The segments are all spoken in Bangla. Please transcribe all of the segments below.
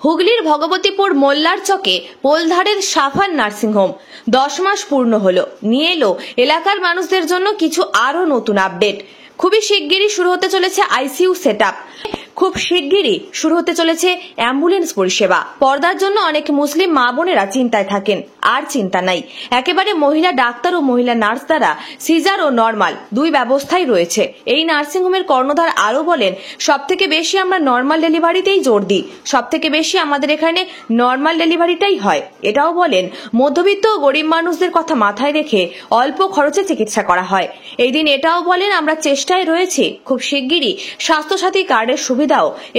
হুগলির ভগবতীপুর মোল্লার চকে পোলধারের সাফার নার্সিংহোম 10 মাস পূর্ণ হলো। নিয়ে এলো এলাকার মানুষদের জন্য কিছু আরো নতুন আপডেট। খুবই শিগগিরই শুরু হতে চলেছে আইসিইউ সেটআপ। খুব শিগগিরই শুরু হতে চলেছে অ্যাম্বুলেন্স পরিষেবা। পর্দার জন্য অনেক মুসলিম মা বোনেরা চিন্তায় থাকেন, আর চিন্তা নাই। একেবারে মহিলা ডাক্তার ও মহিলা নার্স দ্বারা সিজার ও নরমাল দুই ব্যবস্থাই রয়েছে। এই নার্সিংহোমের কর্ণধার আরো বলেন, সবথেকে বেশি আমরা নরমাল ডেলিভারিতেই জোর দিই। সবথেকে বেশি আমাদের এখানে নরমাল ডেলিভারিটাই হয়। এটাও বলেন, মধ্যবিত্ত ও গরিব মানুষদের কথা মাথায় রেখে অল্প খরচে চিকিৎসা করা হয়। এই দিন এটাও বলেন, আমরা চেষ্টায় রয়েছি খুব শিগগিরই স্বাস্থ্যসাথী কার্ডের সুবিধাও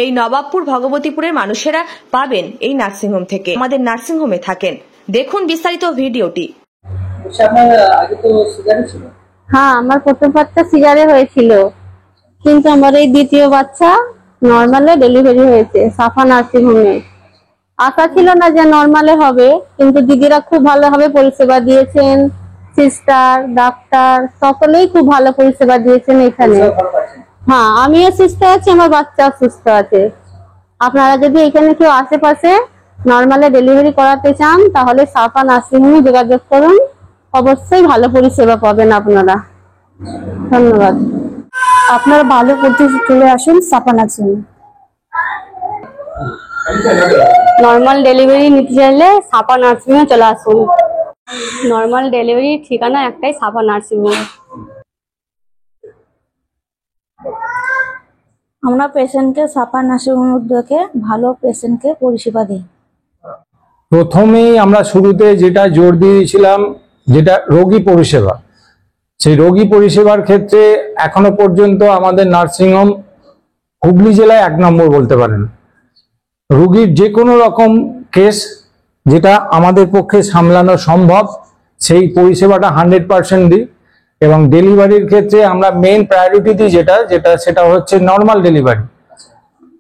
এই নবাবপুর ভগবতীপুরের মানুষেরা পাবেন এই নার্সিংহোম থেকে। আমাদের নার্সিংহোমে থাকেন, দেখুন বিস্তারিত ভিডিওটি। হ্যাঁ, আমার প্রথম বাচ্চা সিজারে হয়েছিল, কিন্তু আমার এই দ্বিতীয় বাচ্চা নর্মালে ডেলিভারি হয়েছে সাফা নার্সিংহোমে। আশা ছিল না যে নর্মালে হবে, কিন্তু দিদিরা খুব ভালোভাবে পরিষেবা দিয়েছেন। সিস্টার, ডাক্তার সকলেই খুব ভালো পরিষেবা দিয়েছেন এখানে। হ্যাঁ, আমিও সুস্থ আছি, আমার বাচ্চাও সুস্থ আছে। আপনারা যদি এখানে কেউ আশেপাশে নর্মালে ডেলিভারি করাতে চান, তাহলে সাফা নার্সিংহোমে যোগাযোগ করুন। অবশ্যই ভালো পরিষেবা পাবেন আপনারা। ধন্যবাদ। আপনারা ভালো করতে চলে আসুন সাফা নার্সিংহোমে। নর্মাল ডেলিভারি নিতে চাইলে সাফা নার্সিংহোমে চলে আসুন। নর্মাল ডেলিভারি ঠিকানা একটাই, সাফা নার্সিংহোম। আমরা পেশেন্টকে সাফা নার্সিংহোম উদ্যোগে ভালো পেশেন্টকে পরিষেবা দিই। প্রথমেই আমরা শুরুতে যেটা জোর দিয়েছিলাম, যেটা রোগী পরিষেবা, সেই রোগী পরিষেবার ক্ষেত্রে এখনো পর্যন্ত আমাদের নার্সিংহোম হুগলি জেলায় 1 নম্বর বলতে পারেন। রোগীর যে কোনো রকম কেস যেটা আমাদের পক্ষে সামলানো সম্ভব, সেই পরিষেবাটা 100% দিই। এবং ডেলিভারির ক্ষেত্রে আমরা মেইন প্রায়োরিটি দিই সেটা হচ্ছে নর্মাল ডেলিভারি।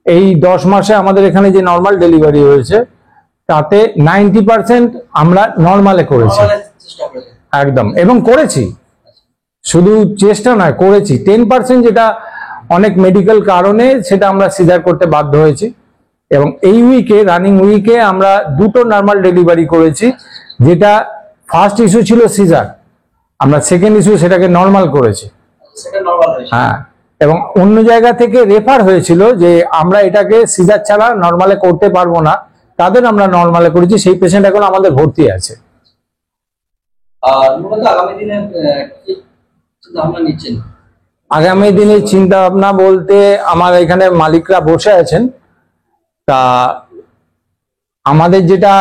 এই 10 মাসে আমাদের এখানে যে নর্মাল ডেলিভারি হয়েছে, তাতে 90% আমরা নর্মালে করেছি একদম, এবং করেছি, শুধু চেষ্টা নয়, করেছি। 10% যেটা অনেক মেডিকেল কারণে সেটা আমরা সিজার করতে বাধ্য হয়েছি। এবং এই রানিং উইকে আমরা 2টো নর্মাল ডেলিভারি করেছি। যেটা ফার্স্ট ইস্যু ছিল সিজার, আমরা সেকেন্ড ইস্যু সেটাকে নর্মাল করেছি। হ্যাঁ, এবং অন্য জায়গা থেকে রেফার হয়েছিল যে আমরা এটাকে সিজার ছাড়া নর্মালে করতে পারবো না, তাদের আমরা নর্মালে করেছি। সেই পেশেন্ট এখন আমাদের ভর্তি আছে। আগামী দিনে চিন্তা ভাবনা বলতে, আমার এখানে মালিকরা বসে আছেন, তা আমাদের যেটা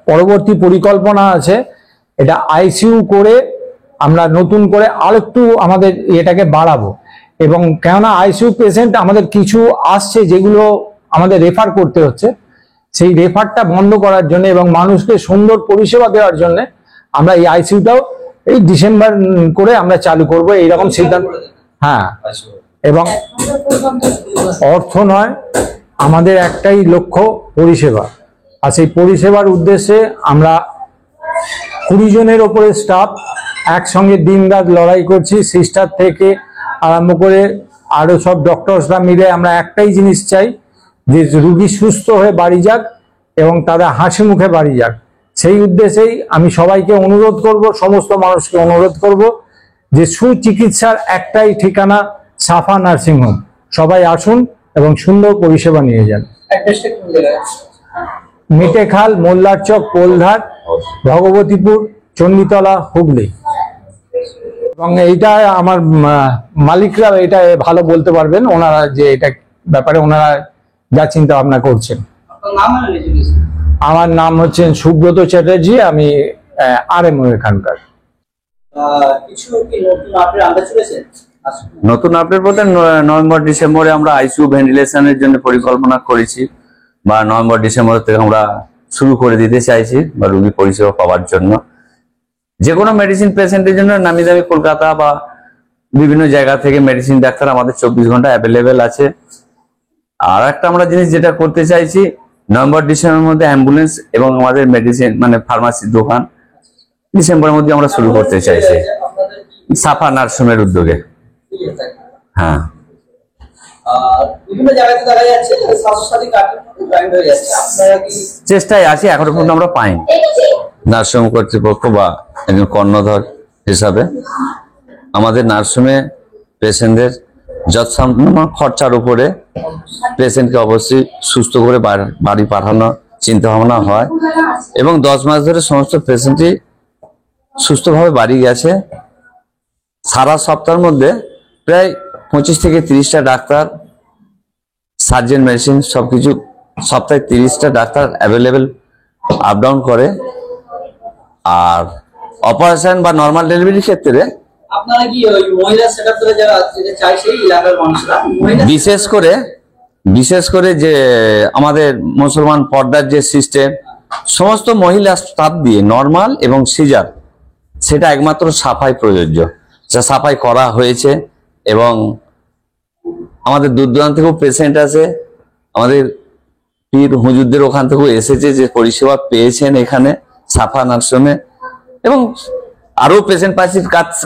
পরবর্তী পরিকল্পনা আছে, এটা আইসিইউ করে আমরা নতুন করে আরেকটু আমাদের এটাকে বাড়াবো। এবং কেননা আইসিইউ পেশেন্ট আমাদের কিছু আসছে যেগুলো আমাদের রেফার করতে হচ্ছে, সেই রেফারটা বন্ধ করার জন্য এবং মানুষকে সুন্দর পরিষেবা দেওয়ার জন্য আমরা এই আইসিইউটাও এই ডিসেম্বর করে আমরা চালু করব, এইরকম সিদ্ধান্ত। হ্যাঁ, এবং অর্থ নয়, আমাদের একটাই লক্ষ্য পরিষেবা। আর সেই পরিষেবার উদ্দেশ্যে আমরা 20 জনের ওপরে স্টাফ একসঙ্গে দিনরাত লড়াই করছি। সিস্টার থেকে আরম্ভ করে আরো সব ডক্টরসরা মিলে আমরা একটাই জিনিস চাই, যে রোগী সুস্থ হয়ে বাড়ি যাক এবং তারা হাসি মুখে বাড়ি যাক। সেই উদ্দেশ্যেই আমি সবাইকে অনুরোধ করব, সমস্ত মানুষকে অনুরোধ করব যে সুচিকিৎসার একটাই ঠিকানা সাফা নার্সিংহোম। সবাই আসুন এবং সুন্দর পরিষেবা নিয়ে যান। মিটেখাল, মোল্লার চক, পোলধার, ভগবতীপুর, চণ্ডীতলা, হুগলি। এবং এইটা আমার মালিকরা এটা ভালো বলতে পারবেন, ওনারা যে এটা ব্যাপারে ওনারা যা চিন্তা ভাবনা করছেন। আমার নাম হচ্ছে সুব্রত চ্যাটার্জি, আমি আরএমও এখানকার। নতুন আপডেট বলতে নভেম্বর ডিসেম্বরে আমরা আইসিইউ ভেন্টিলেশনের জন্য পরিকল্পনা করেছি, বা নভেম্বর ডিসেম্বর থেকে আমরা শুরু করে দিতে চাইছি, বা রোগী পরিষেবা পাওয়ার জন্য। যে কোনো মেডিসিন পেশেন্টের জন্য নামি দামি কলকাতা বা বিভিন্ন জায়গা থেকে মেডিসিন ডাক্তার আমাদের 24 ঘন্টা অ্যাভেলেবেল আছে। আর একটা আমরা জিনিস যেটা করতে চাইছি, নভেম্বর ডিসেম্বরের মধ্যে অ্যাম্বুলেন্স এবং আমাদের মেডিসিন মানে ফার্মাসির দোকান ডিসেম্বরের মধ্যে আমরা শুরু করতে চাইছি সাফা নার্সিংহোমের উদ্যোগে। হ্যাঁ, আর বিভিন্ন জায়গাতে দেখা যাচ্ছে স্বাস্থ্যসাথী কার্ডের মধ্যে জয়েন্ট হয়ে যাচ্ছে, আপনারা কি চেষ্টায় আছি, এখনো পর্যন্ত আমরা পাইনি। নার্সিং কর্তৃপক্ষ বা একজন কর্ণধর হিসাবে আমাদের নার্সিংহোমে পেশেন্টদের যৎসামান্য খরচার উপরে পেশেন্টকে অবশ্যই সুস্থ করে বাড়ি পাঠানোর চিন্তা ভাবনা হয় এবং 10 মাস ধরে সমস্ত পেশেন্টই সুস্থভাবে বাড়ি গেছে। সারা সপ্তাহের মধ্যে প্রায় 25 থেকে 30টা ডাক্তার, সার্জেন, মেডিসিন সবকিছু সপ্তাহে 30টা ডাক্তার অ্যাভেলেবেল আপ ডাউন করে। আর অপারেশন বা নর্মাল ডেলিভারির ক্ষেত্রে আপনারা কি ওই মহিলা সেটআপ ধরে যারা যেটা চাই সেই এলাকার মানুষরা মহিলা বিশেষ করে যে আমাদের মুসলমান পর্দার যে সিস্টেম, সমস্ত মহিলা স্টাফ দিয়ে নর্মাল এবং সিজার সেটা একমাত্র সাফাই প্রযোজ্য, যা সাফাই করা হয়েছে। এবং আমাদের দূর দূরান্ত থেকেও পেশেন্ট আছে, আমাদের পীর হুজুরদের ওখান থেকেও এসেছে যে পরিষেবা পেয়েছেন এখানে সাফা নার্সিংহোমে, এবং আরো পেশেন্ট পাচ্ছি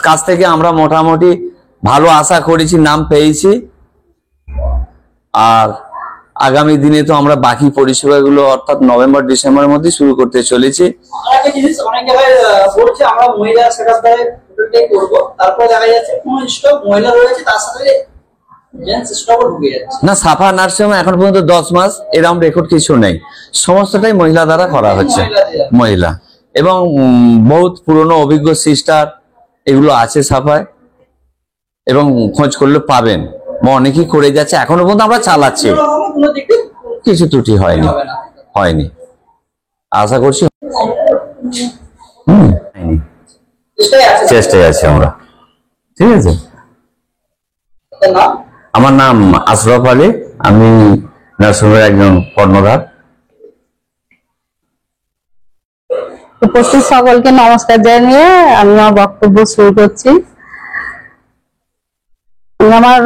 কাছ থেকে আমরা মোটামুটি ভালো আশা করেছি, নাম পেয়েছি। আর আগামী দিনে তো আমরা বাকি পরিষেবাগুলো অর্থাৎ নভেম্বর ডিসেম্বরের মধ্যে শুরু করতে চলেছি। একটা জিনিস অনেক জায়গায় বলছে আমরা মহিলা সেটআপ ধরে টোটালটাই করব, তারপরে দেখা যাচ্ছে কোন স্টক মহিলা রয়েছে তার সাথে জেন্টস স্টকও ঢুকে যাচ্ছে। না, সাফা নার্সিংহোমে এখন পর্যন্ত 10 মাস এরকম রেকর্ড কিছু নেই, সমস্তটাই মহিলা দ্বারা করা হচ্ছে, মহিলা। এবং বহুত পুরনো অভিজ্ঞ সিস্টার এগুলো আছে সাফায়, এবং খোঁজ করলে পাবেন, অনেকেই করে যাচ্ছে, এখনো পর্যন্ত আমরা চালাচ্ছি, কোনো দিক দিয়ে কিছু ত্রুটি হয়নি, আশা করছি হয়নি। চেষ্টায় আছি আমরা, ঠিক আছে। আপনার নাম? আমার নাম আশরাফ আলী, আমি নার্সিংহোমের একজন কর্ণধার। উপস্থিত সকলকে নমস্কার জানিয়ে আমি আমার বক্তব্য শুরু করছি। আমার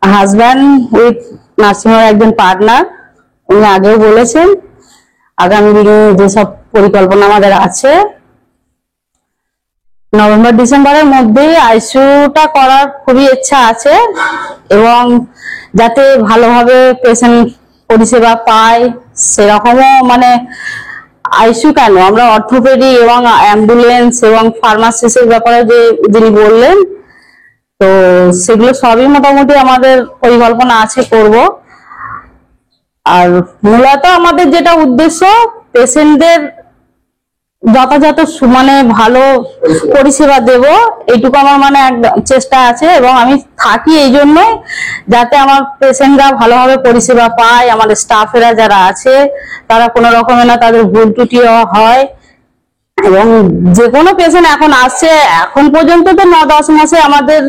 হাজব্যান্ড উইথ নার্সিংহোমের একজন পার্টনার, উনি আগেও বলেছেন আগামী দিনে যেসব পরিকল্পনা আমাদের আছে, নভেম্বর ডিসেম্বরের মধ্যেই আইসিইউটা করার খুবই ইচ্ছা আছে, এবং যাতে ভালোভাবে পেশেন্ট পরিষেবা পায় সেরকমও, মানে আইসিইউ কেন, আমরা অর্থোপেডি এবং অ্যাম্বুলেন্স এবং ফার্মাসিস্টের ব্যাপারে যে যিনি বললেন, তো সেগুলো সবই মোটামুটি আমাদের পরিকল্পনা আছে করব। আর মূলত আমাদের যেটা উদ্দেশ্য, পেশেন্টদের যথাযথ মানে ভালো পরিষেবা দেব, এইটুকু আমার মানে একদম চেষ্টা আছে। এবং আমি থাকি এই জন্য যাতে আমার পেশেন্টরা ভালোভাবে পরিষেবা পায়, আমাদের স্টাফেরা যারা আছে তারা কোনো রকমের না তাদের ভুল ত্রুটি হয়। এবং যে কোনো পেশেন্ট এখন আসছে, এখন পর্যন্ত তো 9-10 মাসে আমাদের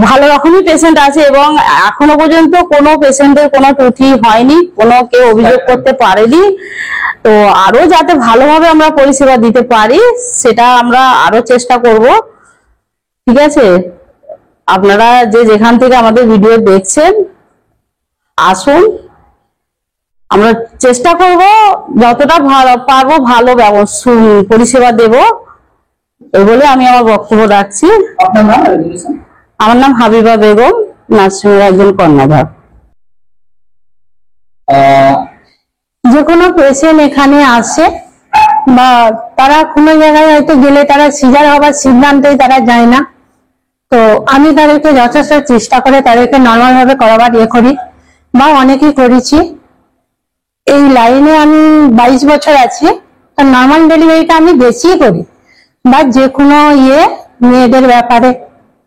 ভালো রকমই পেশেন্ট আছে, এবং এখনো পর্যন্ত কোনো পেশেন্টের কোনো ত্রুটি হয়নি, কোনো কেউ অভিযোগ করতে পারেনি। তো আরো যাতে ভালোভাবে আমরা পরিষেবা দিতে পারি সেটা আমরা আরো চেষ্টা করব, ঠিক আছে। আপনারা যে যেখান থেকে আমাদের ভিডিও দেখছেন আসুন, আমরা চেষ্টা করব যতটা ভালো পারবো ভালো পরিষেবা দেব, এই বলে আমি আমার বক্তব্য রাখছি। আপনার নাম? আমার নাম হাবিবা বেগম, নার্সিংহোমের একজন কর্ণধার। যে কোনো পেশেন্ট এখানে আসে বা তারা কোনো জায়গায় হয়তো গেলে তারা সিজার হবার সিদ্ধান্তই তারা যায় না, তো আমি তাদেরকে যথেষ্ট চেষ্টা করে তাদেরকে নর্মাল ভাবে করাবার করি, বা অনেকেই করেছি। এই লাইনে আমি 22 বছর আছি, তো নর্মাল ডেলিভারিটা আমি বেশি করি, বা যে কোনো মেয়েদের ব্যাপারে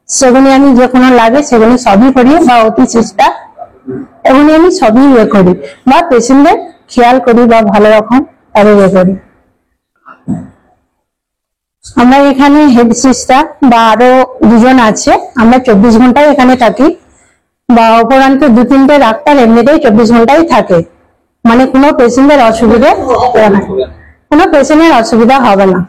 সেগুলি আমি যে কোনো লাগে সেগুলি সবই করি, বা অতি চেষ্টা এগুলি আমি সবই করি, বা পেশেন্টদের খেয়াল করি বা ভালো রকম তাদের করি। আমরা এখানে হেড সিস্টার বা আরো দুজন আছে, আমরা 24 ঘন্টায় এখানে থাকি, বা অপরান্ত 2-3টে ডাক্তার এমনিতেই 24 ঘন্টায় থাকে, মানে কোনো পেশেন্টের অসুবিধা কোনো পেশেন্টের অসুবিধা হবে না।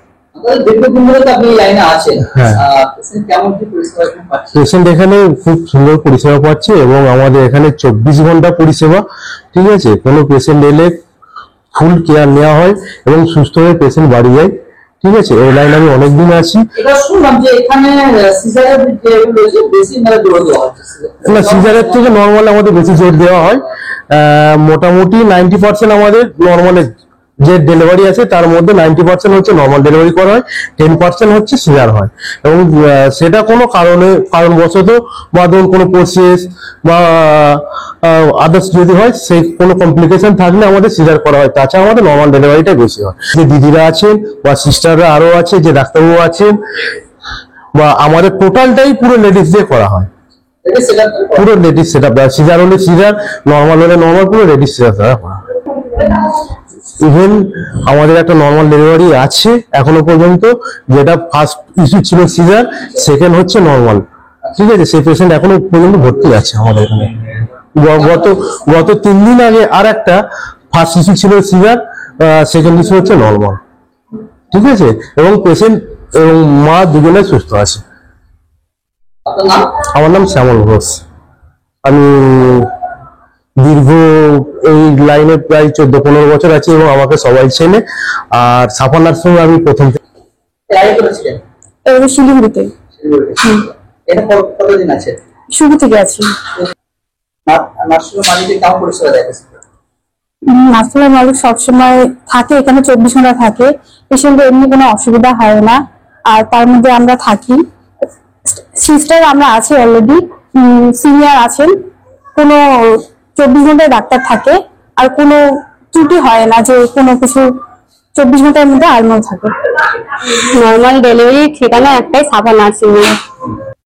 দীর্ঘদিন ধরে তো আপনি লাইনে আছেন, হ্যাঁ। পেশেন্ট কেমন কি পরিষেবা পাচ্ছে? পেশেন্ট এখানে খুব সুন্দর পরিষেবা পাচ্ছে, এবং আমাদের এখানে 24 ঘন্টা পরিষেবা, ঠিক আছে। কোনো পেশেন্ট এলে ফুল কেয়ার নেওয়া হয় এবং সুস্থ হয়ে পেশেন্ট বাড়ি যায়, ঠিক আছে, এই লাইনে আমি অনেকদিন আছি। এটা শুনলাম যে এখানে সিজারের যে রয়েছে বেশি মানে জোর দেওয়া হচ্ছে না, সিজারের থেকে নর্মাল আমাদের বেশি জোর দেওয়া হয়। মোটামুটি 90% আমাদের নর্মালে যে ডেলিভারি আছে তার মধ্যে 90% হচ্ছে নর্মাল ডেলিভারি করা হয়, 10% হচ্ছে সিজার হয়। এবং সেটা কোনো কারণবশত বা ধরুন কোনো প্রসেস বা আদার্স যদি হয়, সেই কোনো কমপ্লিকেশন থাকলে আমাদের সিজার করা হয়। তাছাড়া আমাদের নর্মাল ডেলিভারিটা বেশি হয়। যে দিদিরা আছেন বা সিস্টাররা আরো আছে, যে ডাক্তারবাবু আছেন, বা আমাদের টোটালটাই পুরো লেডিস দিয়ে করা হয়। পুরো লেডিস সেট আপ, সিজার হলে সিজার, নর্মাল হলে নর্মাল, পুরো লেডিস সেট আপ করা হয়। ইভেন আমাদের একটা নর্মাল ডেলিভারি আছে এখনো পর্যন্ত, যেটা ফার্স্ট ইস্যু ছিল সিজার, সেকেন্ড হচ্ছে নর্মাল। ঠিক আছে, সেই পেশেন্ট এখনো পর্যন্ত ভর্তি আছে আমাদের এখানে। গত 3 দিন আগে আর একটা ফার্স্ট ইস্যু ছিল সিজার, সেকেন্ড ইস্যু হচ্ছে নর্মাল। ঠিক আছে, এবং পেশেন্ট এবং মা দুজনে সুস্থ আছে। আপনার নাম? আমার নাম শ্যামল ঘোষ। আমি দীর্ঘ এই লাইনে প্রায় 14-15 বছর আছি এবং আমাকে সবাই চেনে। আর সাফা নার্সিং আমি প্রথম থেকে। এর আগে করেছিলেন? এবার শিলিগুড়িতে এটা কতদিন আছে? শুরু থেকে আছি। নার্সিং মালিকে কেমন পরিষেবা দেয়? নার্সিংয়ের মালিক সবসময় থাকে এখানে, 24 ঘন্টা থাকে। পেশেন্টের এমনি কোনো অসুবিধা হয় না। আর তার মধ্যে আমরা থাকি, সিস্টার আমরা আছি অলরেডি, সিনিয়র আছেন, কোনো 24 ঘন্টায় ডাক্তার থাকে। আর কোনো ত্রুটি হয় না যে কোনো কিছু, 24 ঘন্টার মধ্যে আর্মল থাকে। নর্মাল ডেলিভারি ঠিকানা একটাই, সাফা নার্সিং হোম।